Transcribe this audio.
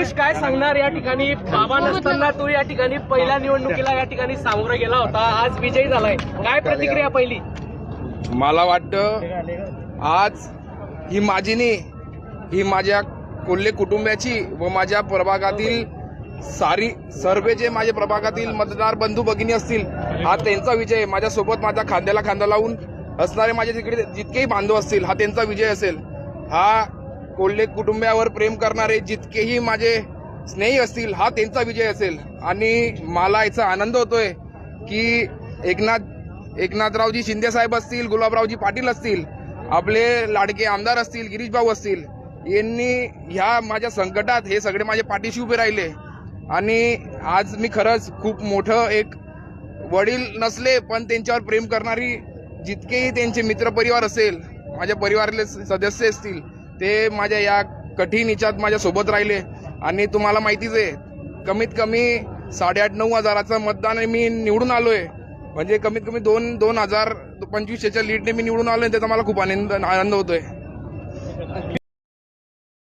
गणेश, काय सांगणार या ठिकाणी? बाबा नसताना तू या ठिकाणी पहिल्या निवडणुकीला या ठिकाणी सामोरा गेला होता, आज विजयी झालाय, काय प्रतिक्रिया पहिली? मला वाटतं आज ही माझी नाही, ही माझ्या कोल्हे कुटुंबाची व माझ्या प्रभागातील सर्व जे माझ्या प्रभागातील मतदार बंधू भगिनी असतील, हा त्यांचा विजय. माझ्यासोबत माझ्या खांद्याला खांदा लावून असणारे माझे तिकडे जितकेही बांधव असतील, हा त्यांचा विजय असेल. हा कोल्हे कुटुंबावर प्रेम करणारे जितकेही माझे स्नेही असतील, हा त्यांचा विजय असेल. आणि मला याचा आनंद होतोय की एकनाथरावजी शिंदे साहेब असतील, गुलाबरावजी पाटील असतील, आपले लाडके आमदार असतील, गिरीश भाऊ असतील, यांनी ह्या माझ्या संकटात हे सगळे माझ्या पाठीशी उभे राहिले. आणि आज मी खरंच खूप मोठं एक वडील नसले पण त्यांच्यावर प्रेम करणारी जितकेही त्यांचे मित्रपरिवार असेल, माझ्या परिवारातले सदस्य असतील, ते माझ्या या कठीण हिच्यात माझ्या सोबत राहिले. आणि तुम्हाला माहितीच आहे, कमीत कमी 8,500-9 हजाराचं मतदान मी निवडून आलोय. म्हणजे कमीत कमी 2,025च्या लीडने मी निवडून आलोय. त्याचा मला खूप आनंद होतोय.